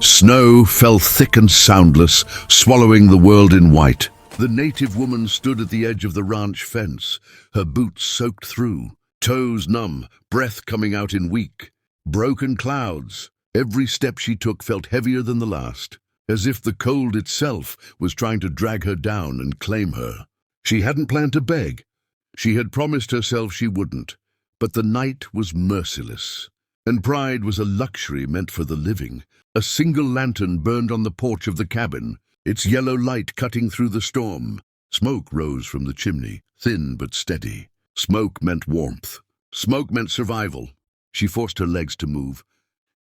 Snow fell thick and soundless, swallowing the world in white. The native woman stood at the edge of the ranch fence, her boots soaked through, toes numb, breath coming out in weak. Broken clouds. Every step she took felt heavier than the last, as if the cold itself was trying to drag her down and claim her. She hadn't planned to beg. She had promised herself she wouldn't. But the night was merciless, and pride was a luxury meant for the living. A single lantern burned on the porch of the cabin, its yellow light cutting through the storm. Smoke rose from the chimney, thin but steady. Smoke meant warmth. Smoke meant survival. She forced her legs to move,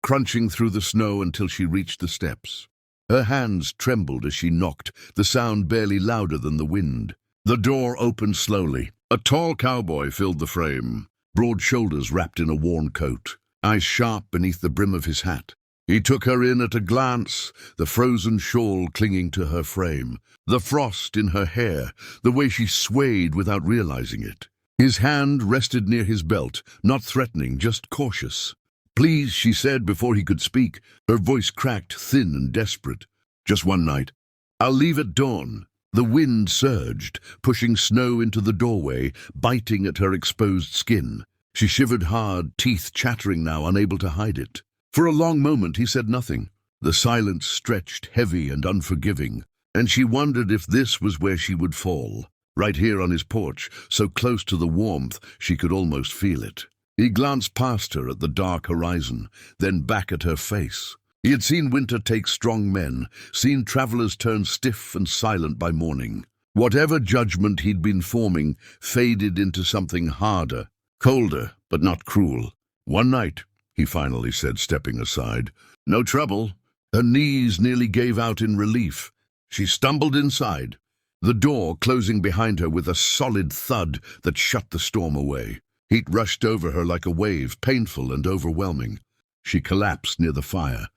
crunching through the snow until she reached the steps. Her hands trembled as she knocked, the sound barely louder than the wind. The door opened slowly. A tall cowboy filled the frame, broad shoulders wrapped in a worn coat, eyes sharp beneath the brim of his hat. He took her in at a glance, the frozen shawl clinging to her frame, the frost in her hair, the way she swayed without realizing it. His hand rested near his belt, not threatening, just cautious. "Please," she said before he could speak, her voice cracked, thin and desperate. "Just one night. I'll leave at dawn." The wind surged, pushing snow into the doorway, biting at her exposed skin. She shivered hard, teeth chattering now, unable to hide it. For a long moment he said nothing. The silence stretched heavy and unforgiving, and she wondered if this was where she would fall. Right here on his porch, so close to the warmth she could almost feel it. He glanced past her at the dark horizon, then back at her face. He had seen winter take strong men, seen travelers turn stiff and silent by morning. Whatever judgment he'd been forming faded into something harder, colder, but not cruel. "One night," he finally said, stepping aside. "No trouble." Her knees nearly gave out in relief. She stumbled inside, the door closing behind her with a solid thud that shut the storm away. Heat rushed over her like a wave, painful and overwhelming. She collapsed near the fire,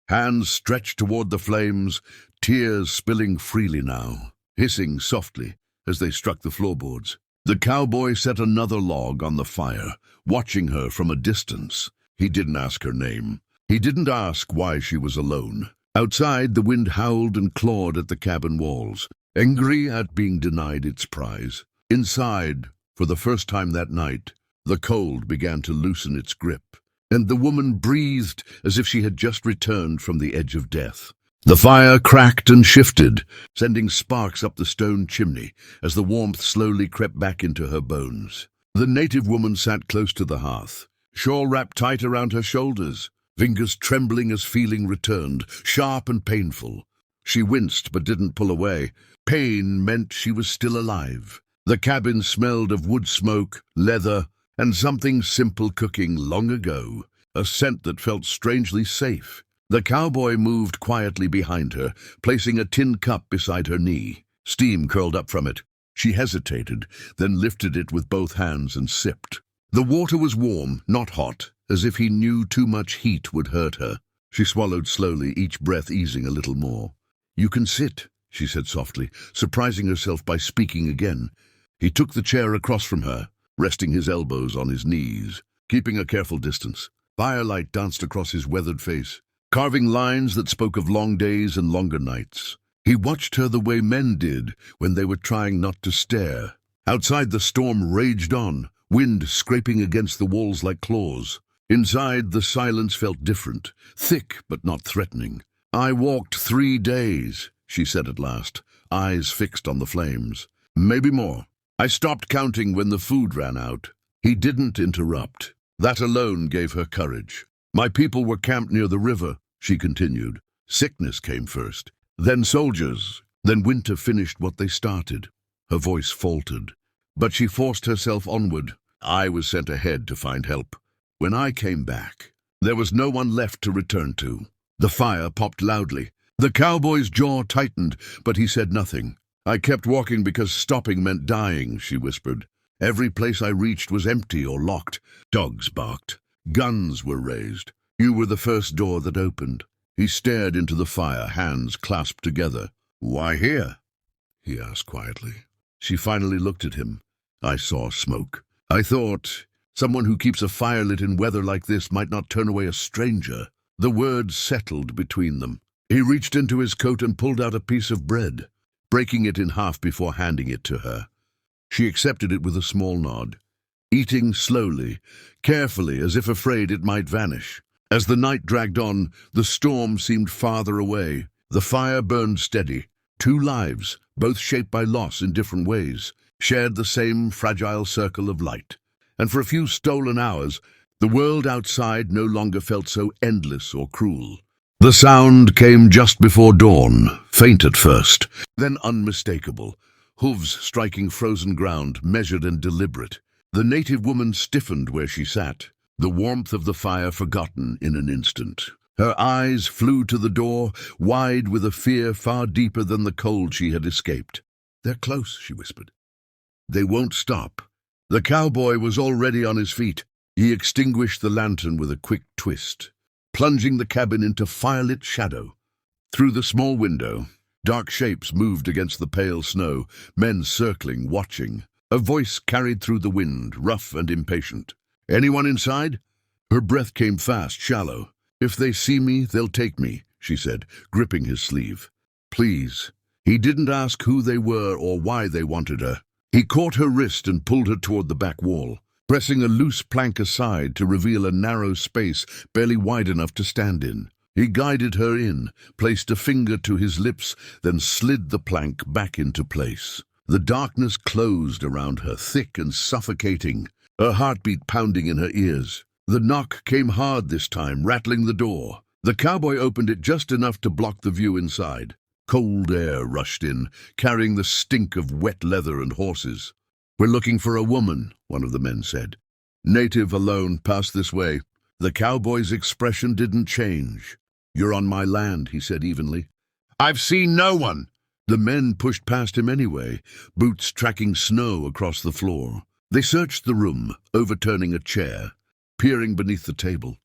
hands stretched toward the flames, tears spilling freely now, hissing softly as they struck the floorboards. The cowboy set another log on the fire, watching her from a distance. He didn't ask her name. He didn't ask why she was alone. Outside, the wind howled and clawed at the cabin walls, angry at being denied its prize. Inside, for the first time that night, the cold began to loosen its grip, and the woman breathed as if she had just returned from the edge of death. The fire cracked and shifted, sending sparks up the stone chimney as the warmth slowly crept back into her bones. The native woman sat close to the hearth, shawl wrapped tight around her shoulders, fingers trembling as feeling returned, sharp and painful. She winced but didn't pull away. Pain meant she was still alive. The cabin smelled of wood smoke, leather, and something simple cooking long ago, a scent that felt strangely safe. The cowboy moved quietly behind her, placing a tin cup beside her knee. Steam curled up from it. She hesitated, then lifted it with both hands and sipped. The water was warm, not hot, as if he knew too much heat would hurt her. She swallowed slowly, each breath easing a little more. "You can sit," she said softly, surprising herself by speaking again. He took the chair across from her, resting his elbows on his knees, keeping a careful distance. Firelight danced across his weathered face, carving lines that spoke of long days and longer nights. He watched her the way men did when they were trying not to stare. Outside, the storm raged on, wind scraping against the walls like claws. Inside, the silence felt different, thick but not threatening. "I walked 3 days," she said at last, eyes fixed on the flames. "Maybe more. I stopped counting when the food ran out." He didn't interrupt. That alone gave her courage. "My people were camped near the river," she continued. "Sickness came first, then soldiers, then winter finished what they started." Her voice faltered, but she forced herself onward. "I was sent ahead to find help. When I came back, there was no one left to return to." The fire popped loudly. The cowboy's jaw tightened, but he said nothing. "I kept walking because stopping meant dying," she whispered. "Every place I reached was empty or locked. Dogs barked. Guns were raised. You were the first door that opened." He stared into the fire, hands clasped together. "Why here?" he asked quietly. She finally looked at him. "I saw smoke. I thought someone who keeps a fire lit in weather like this might not turn away a stranger." The words settled between them. He reached into his coat and pulled out a piece of bread, breaking it in half before handing it to her. She accepted it with a small nod, eating slowly, carefully, as if afraid it might vanish. As the night dragged on, the storm seemed farther away. The fire burned steady. Two lives, both shaped by loss in different ways, shared the same fragile circle of light. And for a few stolen hours, the world outside no longer felt so endless or cruel. The sound came just before dawn, faint at first, then unmistakable. Hooves striking frozen ground, measured and deliberate. The native woman stiffened where she sat, the warmth of the fire forgotten in an instant. Her eyes flew to the door, wide with a fear far deeper than the cold she had escaped. "They're close," she whispered. "They won't stop." The cowboy was already on his feet. He extinguished the lantern with a quick twist, plunging the cabin into firelit shadow. Through the small window, dark shapes moved against the pale snow, men circling, watching. A voice carried through the wind, rough and impatient. "Anyone inside?" Her breath came fast, shallow. "If they see me, they'll take me," she said, gripping his sleeve. "Please." He didn't ask who they were or why they wanted her. He caught her wrist and pulled her toward the back wall, pressing a loose plank aside to reveal a narrow space barely wide enough to stand in. He guided her in, placed a finger to his lips, then slid the plank back into place. The darkness closed around her, thick and suffocating, her heartbeat pounding in her ears. The knock came hard this time, rattling the door. The cowboy opened it just enough to block the view inside. Cold air rushed in, carrying the stink of wet leather and horses. "We're looking for a woman," one of the men said. "Native alone, pass this way." The cowboy's expression didn't change. "You're on my land," he said evenly. "I've seen no one." The men pushed past him anyway, boots tracking snow across the floor. They searched the room, overturning a chair, peering beneath the table,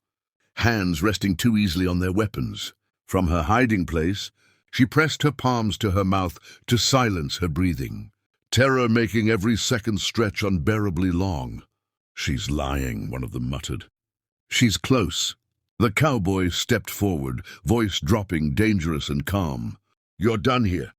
hands resting too easily on their weapons. From her hiding place, she pressed her palms to her mouth to silence her breathing, terror making every second stretch unbearably long. "She's lying," one of them muttered. "She's close." The cowboy stepped forward, voice dropping, dangerous and calm. "You're done here."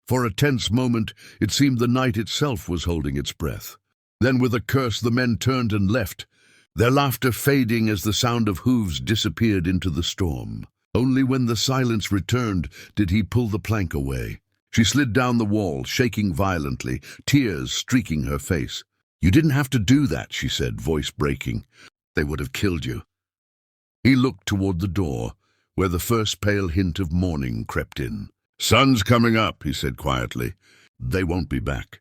For a tense moment, it seemed the night itself was holding its breath. Then with a curse the men turned and left, their laughter fading as the sound of hooves disappeared into the storm. Only when the silence returned did he pull the plank away. She slid down the wall, shaking violently, tears streaking her face. "You didn't have to do that," she said, voice breaking. "They would have killed you." He looked toward the door, where the first pale hint of morning crept in. "Sun's coming up," he said quietly. "They won't be back."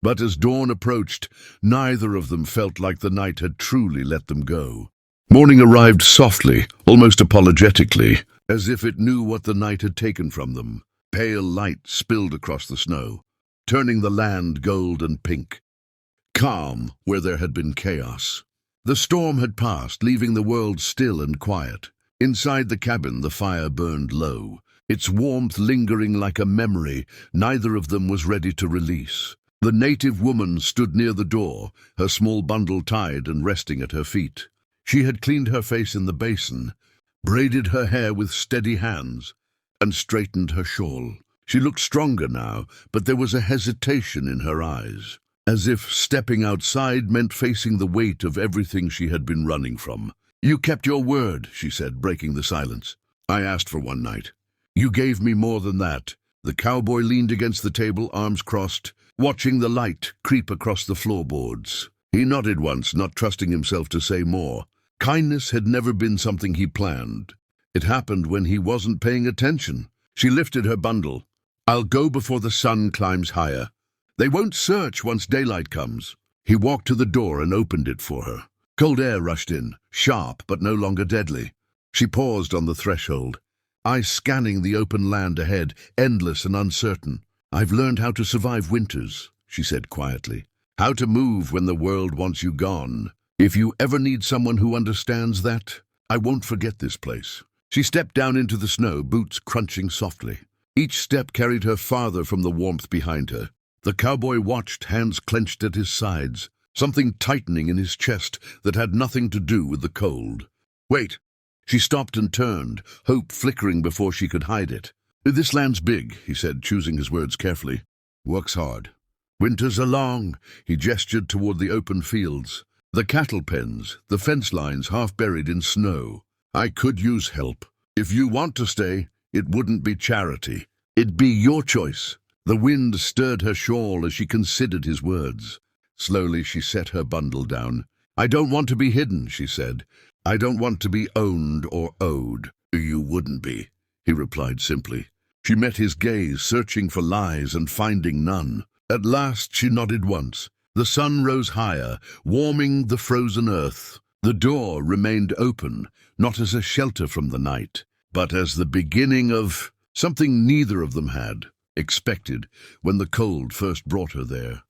But as dawn approached, neither of them felt like the night had truly let them go. Morning arrived softly, almost apologetically, as if it knew what the night had taken from them. Pale light spilled across the snow, turning the land gold and pink. Calm where there had been chaos. The storm had passed, leaving the world still and quiet. Inside the cabin, the fire burned low, its warmth lingering like a memory neither of them was ready to release. The native woman stood near the door, her small bundle tied and resting at her feet. She had cleaned her face in the basin, braided her hair with steady hands, and straightened her shawl. She looked stronger now, but there was a hesitation in her eyes, as if stepping outside meant facing the weight of everything she had been running from. "You kept your word," she said, breaking the silence. "I asked for one night. You gave me more than that." The cowboy leaned against the table, arms crossed, watching the light creep across the floorboards. He nodded once, not trusting himself to say more. Kindness had never been something he planned. It happened when he wasn't paying attention. She lifted her bundle. "I'll go before the sun climbs higher. They won't search once daylight comes." He walked to the door and opened it for her. Cold air rushed in, sharp but no longer deadly. She paused on the threshold, eyes scanning the open land ahead, endless and uncertain. "I've learned how to survive winters," she said quietly. "How to move when the world wants you gone. If you ever need someone who understands that, I won't forget this place." She stepped down into the snow, boots crunching softly. Each step carried her farther from the warmth behind her. The cowboy watched, hands clenched at his sides, something tightening in his chest that had nothing to do with the cold. "Wait!" She stopped and turned, hope flickering before she could hide it. "This land's big," he said, choosing his words carefully. "Works hard. Winters are long." He gestured toward the open fields. "The cattle pens, the fence lines half buried in snow. I could use help. If you want to stay, it wouldn't be charity. It'd be your choice." The wind stirred her shawl as she considered his words. Slowly she set her bundle down. "I don't want to be hidden," she said. "I don't want to be owned or owed." "You wouldn't be," he replied simply. She met his gaze, searching for lies and finding none. At last she nodded once. The sun rose higher, warming the frozen earth. The door remained open, not as a shelter from the night, but as the beginning of something neither of them had expected when the cold first brought her there.